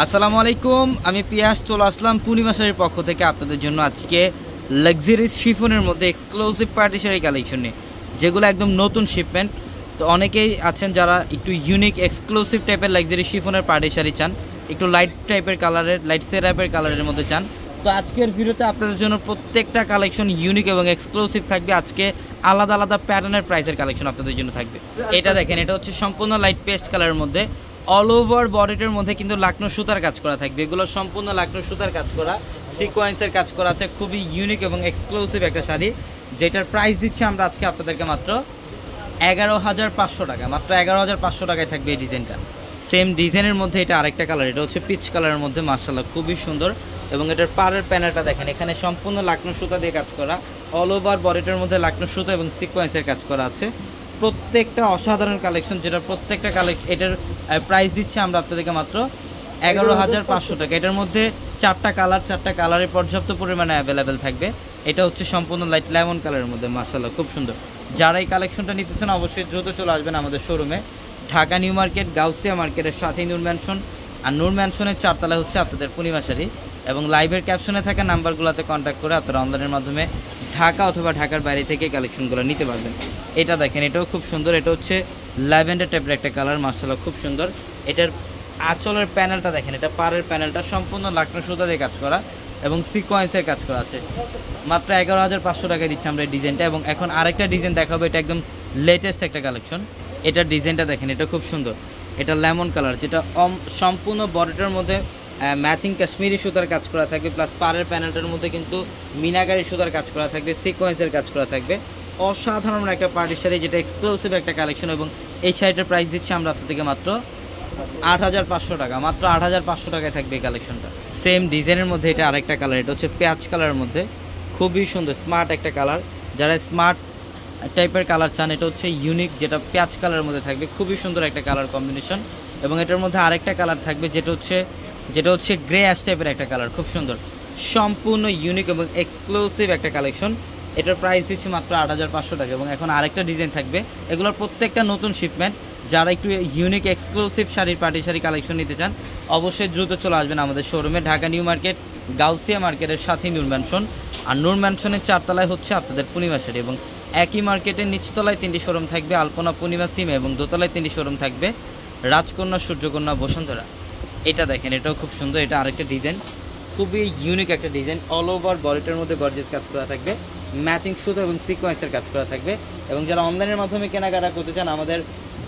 আসসালামু আলাইকুম, আমি পিয়াস চলে আসলাম পূর্ণিমা শাড়ির পক্ষ থেকে আপনাদের জন্য আজকে লাক্সারিস শিফনের মধ্যে এক্সক্লুসিভ পার্টি শাড়ি কালেকশন নিয়ে, যেগুলো একদম নতুন শিপমেন্ট। তো অনেকেই আছেন যারা একটু ইউনিক এক্সক্লুসিভ টাইপের লাক্সারি শিফনের পার্টি শাড়ি চান, একটু লাইট টাইপের কালারের, লাইট টাইপের কালারের মধ্যে চান। তো আজকের ভিডিওতে আপনাদের জন্য প্রত্যেকটা কালেকশন ইউনিক এবং এক্সক্লুসিভ থাকবে। আজকে আলাদা আলাদা প্যাটার্নের প্রাইসের কালেকশন আপনাদের জন্য থাকবে। এটা দেখেন, এটা হচ্ছে সম্পূর্ণ লাইট পেস্ট কালারের মধ্যে, অল ওভার বডিটার মধ্যে কিন্তু লাকনো সুতার কাজ করা থাকবে। এগুলো সম্পূর্ণ লাকনো সুতার কাজ করা, সিকোয়েন্সের কাজ করা আছে। খুবই ইউনিক এবং এক্সক্লুসিভ একটা শাড়ি, যেটার প্রাইস দিচ্ছি আমরা আজকে আপনাদেরকে মাত্র 11,500 টাকা। মাত্র 11,500 টাকায় থাকবে এই ডিজাইনটা। সেম ডিজাইনের মধ্যে এটা আরেকটা কালার, এটা হচ্ছে পিচ কালারের মধ্যে, মাশাআল্লাহ খুবই সুন্দর। এবং এটার পাড়ের প্যানেলটা দেখেন, এখানে সম্পূর্ণ লাকনো সুতা দিয়ে কাজ করা, অল ওভার বডিটার মধ্যে লাকনো সুতা এবং সিকোয়েন্সের কাজ করা আছে। প্রত্যেকটা অসাধারণ কালেকশন, যেটা প্রত্যেকটা এটার প্রাইস দিচ্ছি আমরা আপনাদেরকে মাত্র 11,500 টাকা। এটার মধ্যে চারটা কালারে পর্যাপ্ত পরিমাণে অ্যাভেলেবেল থাকবে। এটা হচ্ছে সম্পূর্ণ লাইট লেমন কালারের মধ্যে, মাশাআল্লাহ খুব সুন্দর। যারা এই কালেকশনটা নিতে চান অবশ্যই দ্রুত চলে আসবেন আমাদের শোরুমে, ঢাকা নিউ মার্কেট, গাউসিয়া মার্কেটের সাথেই নূর ম্যানশন। আর নূর ম্যানশনের 4 তলায় হচ্ছে আপনাদের পূর্ণিমা শাড়ি। এবং লাইভের ক্যাপশনে থাকা নাম্বারগুলোতে কন্ট্যাক্ট করে আপনারা অনলাইনের মাধ্যমে ঢাকা অথবা ঢাকার বাইরে থেকে কালেকশনগুলো নিতে পারবেন। এটা দেখেন, এটাও খুব সুন্দর। এটা হচ্ছে ল্যাভেন্ডার টাইপের একটা কালার, মাশাআল্লাহ খুব সুন্দর। এটার আঁচলের প্যানেলটা দেখেন, এটা পাড়ের প্যানেলটা সম্পূর্ণ লাকনো সুতা দিয়ে কাজ করা এবং সিকোয়েন্সের কাজ করা আছে। মাত্র 11,500 টাকায় দিচ্ছি আমরা এই ডিজাইনটা। এবং এখন আরেকটা ডিজাইন দেখাবো, এটা একদম লেটেস্ট একটা কালেকশন। এটার ডিজাইনটা দেখেন, এটা খুব সুন্দর। এটা লেমন কালার, যেটা সম্পূর্ণ বডিটার মধ্যে ম্যাচিং কাশ্মীরি সুতার কাজ করা থাকবে, প্লাস পাড়ের প্যানেলটার মধ্যে কিন্তু মিনাকারি সুতার কাজ করা থাকবে, সিকোয়েন্সের কাজ করা থাকবে। অসাধারণ একটা পার্টি শাড়ি, যেটা এক্সক্লুসিভ একটা কালেকশন। এবং এই শাড়িটার প্রাইস দিচ্ছি আমরা আপনাদেরকে মাত্র 8,500 টাকা। মাত্র 8,500 টাকায় থাকবে এই কালেকশনটা। সেম ডিজাইনের মধ্যে এটা আরেকটা কালার, এটা হচ্ছে পেঁয়াজ কালারের মধ্যে, খুবই সুন্দর স্মার্ট একটা কালার। যারা স্মার্ট টাইপের কালার চান, এটা হচ্ছে ইউনিক, যেটা পেঁয়াজ কালারের মধ্যে থাকবে, খুবই সুন্দর একটা কালার কম্বিনেশন। এবং এটার মধ্যে আরেকটা কালার থাকবে, যেটা হচ্ছে গ্রে অ্যাশ টাইপের একটা কালার, খুব সুন্দর। সম্পূর্ণ ইউনিক এবং এক্সক্লুসিভ একটা কালেকশন। এটার প্রাইস দিচ্ছি মাত্র 8,500 টাকা। এবং এখন আরেকটা ডিজাইন থাকবে, এগুলোর প্রত্যেকটা নতুন শিপমেন্ট। যারা একটু ইউনিক এক্সক্লুসিভ শাড়ির পার্টি শাড়ি কালেকশন নিতে চান অবশ্যই দ্রুত চলে আসবেন আমাদের শোরুমে, ঢাকা নিউ মার্কেট, গাউসিয়া মার্কেটের সাথেই নূর ম্যানশন। আর নূর ম্যানশনের 4 তলায় হচ্ছে আপনাদের পূর্ণিমা শাড়ি। এবং একই মার্কেটের নিচতলায় 3টি শোরুম থাকবে, আলপনা, পূর্ণিমা, সিমে। এবং দোতলায় 3টি শোরুম থাকবে, রাজকন্যা, সূর্যকন্যা, বসুন্ধরা। এটা দেখেন, এটাও খুব সুন্দর। এটা আরেকটা ডিজাইন, খুবই ইউনিক একটা ডিজাইন। অল ওভার বডিটার মধ্যে গর্জিয়াস কাজ করা থাকবে, ম্যাচিং সুতো এবং সিকোয়েন্সের কাজ করা থাকবে। এবং যারা অনলাইনের মাধ্যমে কেনাকাটা করতে চান আমাদের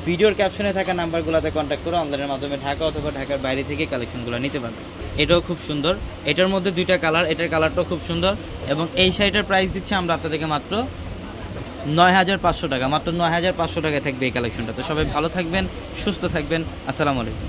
ভিডিওর ক্যাপশনে থাকা নাম্বারগুলোতে কন্ট্যাক্ট করে অনলাইনের মাধ্যমে ঢাকা অথবা ঢাকার বাইরে থেকে কালেকশনগুলো নিতে পারবেন। এটাও খুব সুন্দর। এটার মধ্যে 2টা কালার, এটার কালারটাও খুব সুন্দর। এবং এই শাড়িটার প্রাইস দিচ্ছি আমরা আপনাদেরকে মাত্র 9,500 টাকা। মাত্র 9,500 টাকায় থাকবে এই কালেকশনটা। তো সবাই ভালো থাকবেন, সুস্থ থাকবেন। আসসালামু আলাইকুম।